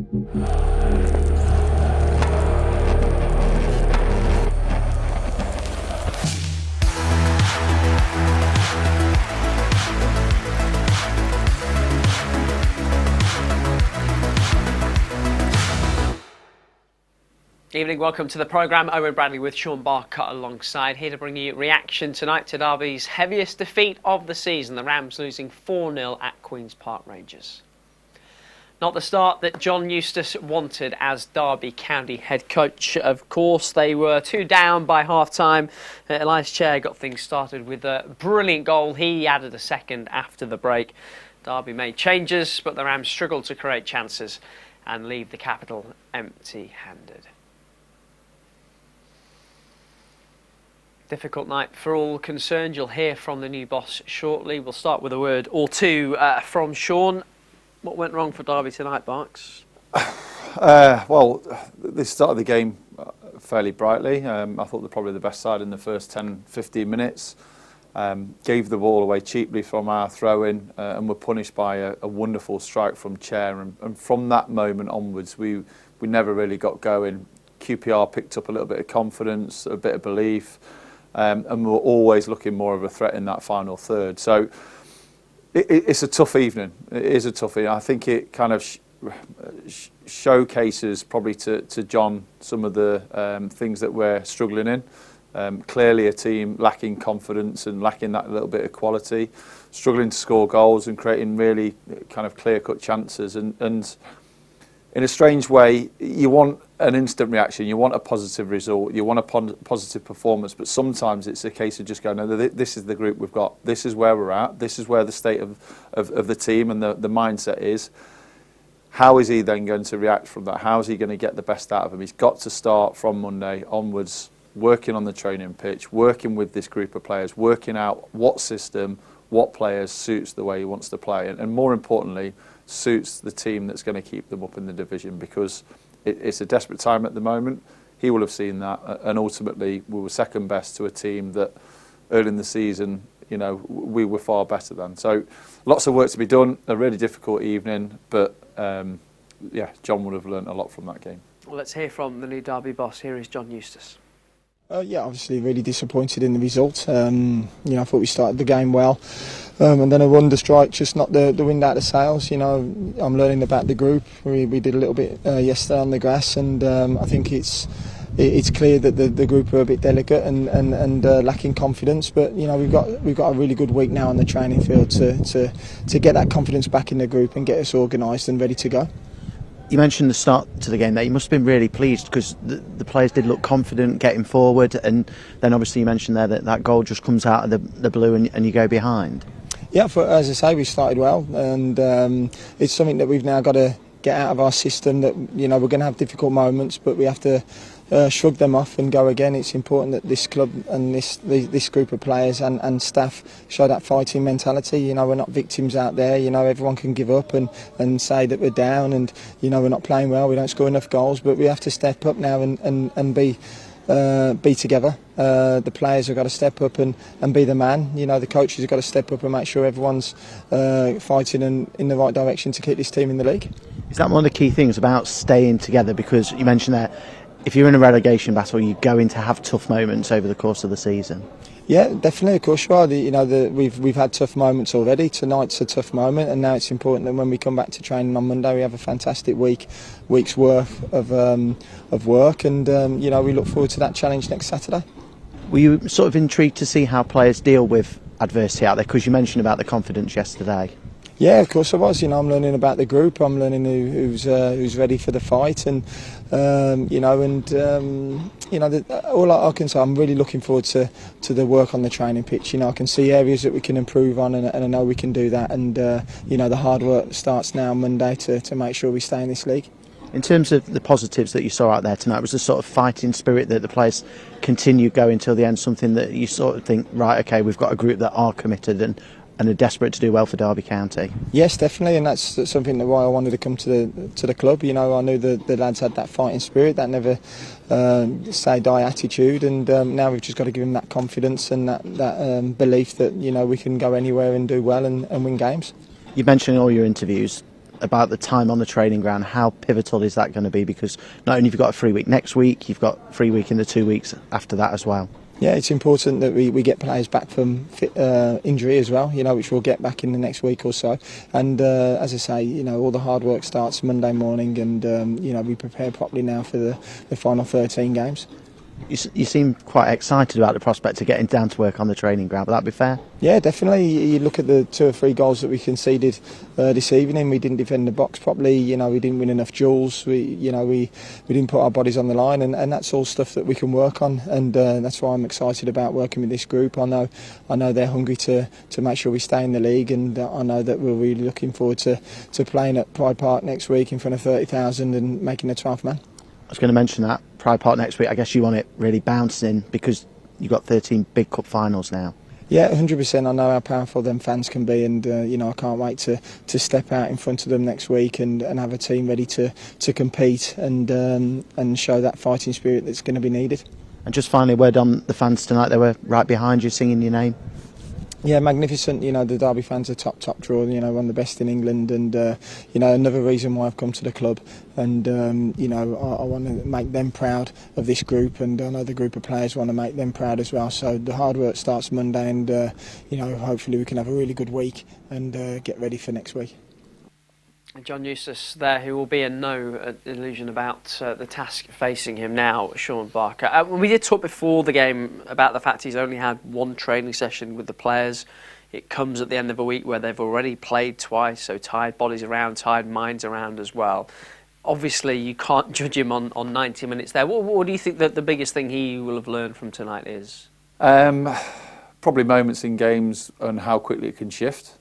Evening, welcome to the programme. Owen Bradley with Shaun Barker alongside, here to bring you reaction tonight to Derby's heaviest defeat of the season, the Rams losing 4-0 at Queen's Park Rangers. Not the start that John Eustace wanted as Derby County head coach. Of course, they were 2 down by half-time. Elias Chair got things started with a brilliant goal. He added a second after the break. Derby made changes, but the Rams struggled to create chances and leave the capital empty-handed. Difficult night for all concerned. You'll hear from the new boss shortly. We'll start with a word or two from Shaun. What went wrong for Derby tonight, Barks? Well, they started the game fairly brightly. I thought they're probably the best side in the first 10-15 minutes. Gave the ball away cheaply from our throw-in and were punished by a wonderful strike from Chair. And from that moment onwards, we never really got going. QPR picked up a little bit of confidence, a bit of belief. And we were always looking more of a threat in that final third. So it's a tough evening. It is a tough evening. I think it kind of showcases probably to John some of the things that we're struggling in. Clearly a team lacking confidence and lacking that little bit of quality, struggling to score goals and creating really kind of clear-cut chances. And in a strange way, you want an instant reaction, you want a positive result, you want a positive performance, but sometimes it's a case of just going, no, this is the group we've got, this is where we're at, this is where the state of the team and the mindset is. How is he then going to react from that? How is he going to get the best out of him? He's got to start from Monday onwards, working on the training pitch, working with this group of players, working out what system, what players suits the way he wants to play, and more importantly, suits the team that's going to keep them up in the division, because it's a desperate time at the moment. He will have seen that, and ultimately we were second best to a team that early in the season, you know, we were far better than. So lots of work to be done, a really difficult evening, but yeah, John would have learnt a lot from that game. Well, let's hear from the new Derby boss. Here is John Eustace. Yeah, obviously really disappointed in the result. You know, I thought we started the game well, and then a wonder strike just knocked the wind out of the sails. You know, I'm learning about the group. We did a little bit yesterday on the grass, and I think it's clear that the group are a bit delicate and lacking confidence. But you know, we've got a really good week now on the training field to get that confidence back in the group and get us organised and ready to go. You mentioned the start to the game there. You must have been really pleased because the players did look confident getting forward, and then obviously you mentioned there that goal just comes out of the blue and you go behind. Yeah, as I say, we started well, and it's something that we've now got to get out of our system. That, you know, we're going to have difficult moments, but we have to shrug them off and go again. It's important that this club and this group of players and staff show that fighting mentality. You know, we're not victims out there. You know, everyone can give up and say that we're down and, you know, we're not playing well, we don't score enough goals, but we have to step up now and be together. The players have got to step up and be the man. You know, the coaches have got to step up and make sure everyone's fighting in the right direction to keep this team in the league. Is that one of the key things about staying together? Because you mentioned that if you're in a relegation battle, you're going to have tough moments over the course of the season. Yeah, definitely, of course you are. You know, we've had tough moments already. Tonight's a tough moment, and now it's important that when we come back to training on Monday, we have a fantastic week's worth of work, and you know, we look forward to that challenge next Saturday. Were you sort of intrigued to see how players deal with adversity out there? Because you mentioned about the confidence yesterday. Yeah, of course I was. You know, I'm learning about the group. I'm learning who's ready for the fight, and you know, and you know, all I can say, I'm really looking forward to the work on the training pitch. You know, I can see areas that we can improve on, and I know we can do that. And you know, the hard work starts now Monday to make sure we stay in this league. In terms of the positives that you saw out there tonight, was the sort of fighting spirit that the players continue going till the end something that you sort of think, right, okay, we've got a group that are committed and are desperate to do well for Derby County? Yes, definitely, and that's something that why I wanted to come to the club. You know, I knew the lads had that fighting spirit, that never say die attitude, and now we've just got to give them that confidence and that belief that, you know, we can go anywhere and do well and win games. You mentioned in all your interviews about the time on the training ground. How pivotal is that going to be? Because not only have you got a free week next week, you've got free week in the 2 weeks after that as well. Yeah, it's important that we get players back from injury as well, which we'll get back in the next week or so. And as I say, all the hard work starts Monday morning, and we prepare properly now for the final 13 games. You seem quite excited about the prospect of getting down to work on the training ground. Would that be fair? Yeah, definitely. You look at the 2 or 3 goals that we conceded this evening. We didn't defend the box properly. We didn't win enough duels. We didn't put our bodies on the line, and that's all stuff that we can work on. And that's why I'm excited about working with this group. I know they're hungry to make sure we stay in the league, and I know that we're really looking forward to playing at Pride Park next week in front of 30,000 and making the 12th man. I was going to mention that Pride Park next week. I guess you want it really bouncing because you've got 13 big cup finals now. Yeah, 100%. I know how powerful them fans can be, and I can't wait to step out in front of them next week and have a team ready to compete and show that fighting spirit that's going to be needed. And just finally, a word on the fans tonight. They were right behind you, singing your name. Yeah, magnificent. The Derby fans are top draw. One of the best in England, and another reason why I've come to the club. And I want to make them proud of this group, and I know the group of players want to make them proud as well. So the hard work starts Monday, and hopefully we can have a really good week and get ready for next week. John Eustace there, who will be in no illusion about the task facing him now, Shaun Barker. We did talk before the game about the fact he's only had 1 training session with the players. It comes at the end of a week where they've already played twice, so tired bodies around, tired minds around as well. Obviously, you can't judge him on 90 minutes there. What do you think that the biggest thing he will have learned from tonight is? Probably moments in games and how quickly it can shift.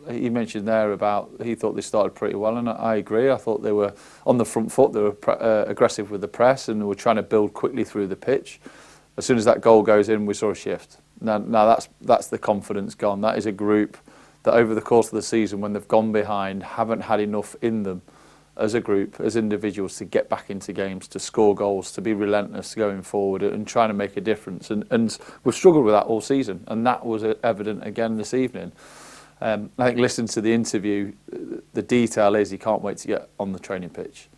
He mentioned there about he thought they started pretty well, and I agree. I thought they were on the front foot, they were aggressive with the press, and were trying to build quickly through the pitch. As soon as that goal goes in, we saw a shift. Now that's the confidence gone. That is a group that over the course of the season, when they've gone behind, haven't had enough in them as a group, as individuals, to get back into games, to score goals, to be relentless going forward and trying to make a difference. And we've struggled with that all season, and that was evident again this evening. I think listening to the interview, the detail is he can't wait to get on the training pitch.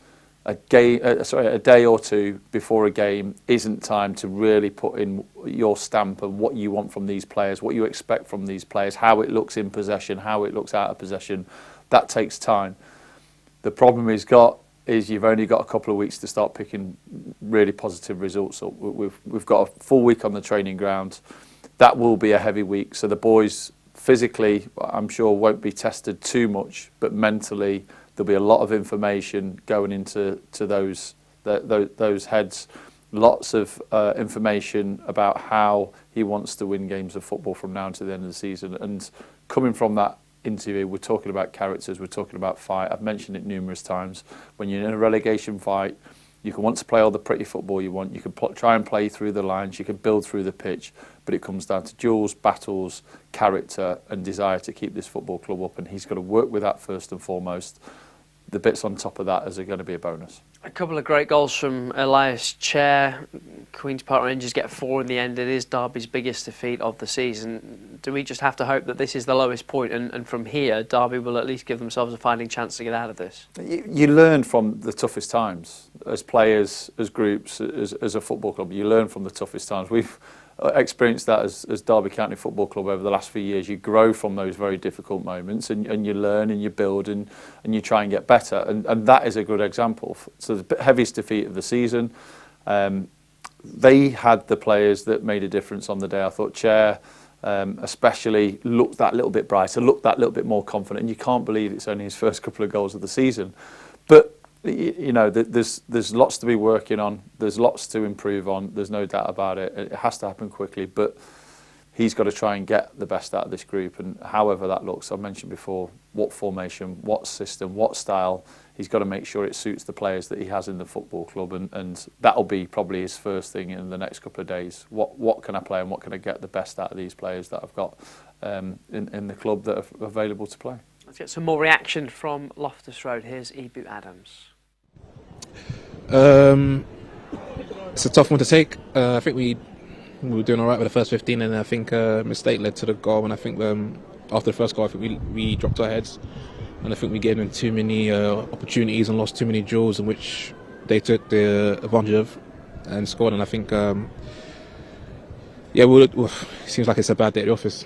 A day or 2 before a game isn't time to really put in your stamp of what you want from these players, what you expect from these players, how it looks in possession, how it looks out of possession. That takes time. The problem is you've only got a couple of weeks to start picking really positive results. So we've got a full week on the training ground. That will be a heavy week. So the boys physically, I'm sure, won't be tested too much, but mentally there'll be a lot of information going into those heads. Lots of information about how he wants to win games of football from now to the end of the season. And coming from that interview, we're talking about characters, we're talking about fight. I've mentioned it numerous times. When you're in a relegation fight, you can want to play all the pretty football you want. You can try and play through the lines. You can build through the pitch. But it comes down to duels, battles, character and desire to keep this football club up. And he's got to work with that first and foremost. The bits on top of that are going to be a bonus. A couple of great goals from Elias Chair. Queen's Park Rangers get 4 in the end. It is Derby's biggest defeat of the season. Do we just have to hope that this is the lowest point, and from here Derby will at least give themselves a fighting chance to get out of this? You learn from the toughest times as players, as groups, as a football club. You learn from the toughest times. We've experienced that as Derby County Football Club over the last few years. You grow from those very difficult moments, and you learn and you build and you try and get better, and that is a good example. So the heaviest defeat of the season, they had the players that made a difference on the day. I thought Chair especially looked that little bit brighter, looked that little bit more confident, and you can't believe it's only his first couple of goals of the season. But there's lots to be working on. There's lots to improve on. There's no doubt about it. It has to happen quickly, but he's got to try and get the best out of this group. And however that looks, I mentioned before, what formation, what system, what style, he's got to make sure it suits the players that he has in the football club. And that'll be probably his first thing in the next couple of days. What can I play and what can I get the best out of these players that I've got in the club that are available to play? Let's get some more reaction from Loftus Road. Here's Ebou Adams. It's a tough one to take. I think we were doing all right with the first 15, and I think a mistake led to the goal. And I think after the first goal, I think we dropped our heads. and I think we gave them too many opportunities and lost too many draws in which they took the advantage of and scored. And I think, it seems like it's a bad day at the office.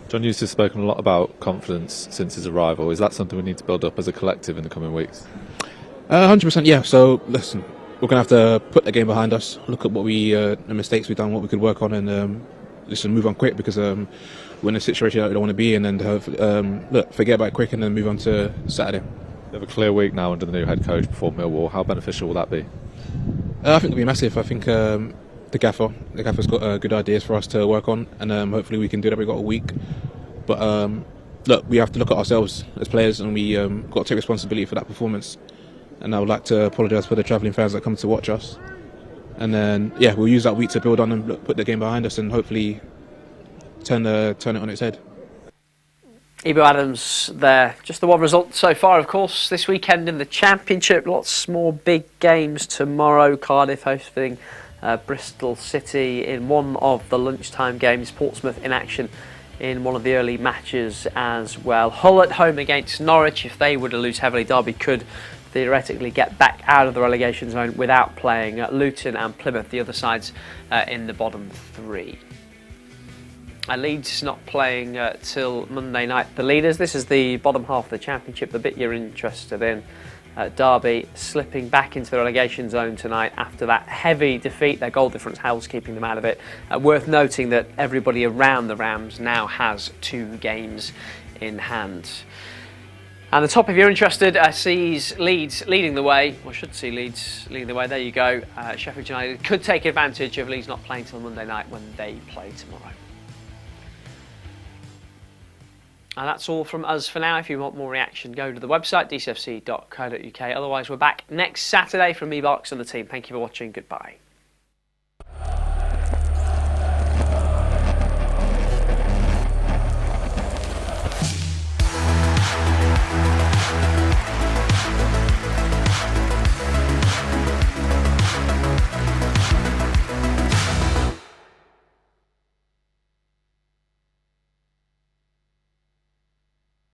John Eustace has spoken a lot about confidence since his arrival. Is that something we need to build up as a collective in the coming weeks? 100%, yeah. So, listen, we're going to have to put the game behind us, look at what the mistakes we've done, what we could work on, and move on quick, because we're in a situation that we don't want to be in, and forget about it quick and then move on to Saturday. You have a clear week now under the new head coach before Millwall. How beneficial will that be? I think it'll be massive. I think the gaffer's got good ideas for us to work on, and hopefully we can do that. We've got a week, but we have to look at ourselves as players, and we got to take responsibility for that performance. And I would like to apologise for the travelling fans that come to watch us. And then, we'll use that week to build on and put the game behind us, and hopefully turn it on its head. Ebou Adams there. Just the one result so far, of course, this weekend in the Championship. Lots more big games tomorrow. Cardiff hosting Bristol City in one of the lunchtime games. Portsmouth in action in one of the early matches as well. Hull at home against Norwich. If they were to lose heavily, Derby could theoretically get back out of the relegation zone without playing. Luton and Plymouth, the other sides in the bottom three. Leeds not playing till Monday night. The leaders, this is the bottom half of the Championship, the bit you're interested in. Derby slipping back into the relegation zone tonight after that heavy defeat. Their goal difference, Howell's keeping them out of it. Worth noting that everybody around the Rams now has 2 games in hand. And the top, if you're interested, sees Leeds leading the way, or should see Leeds leading the way. There you go. Sheffield United could take advantage of Leeds not playing till Monday night when they play tomorrow. And that's all from us for now. If you want more reaction, go to the website, dcfc.co.uk. Otherwise, we're back next Saturday from me, Barks, and the team. Thank you for watching. Goodbye.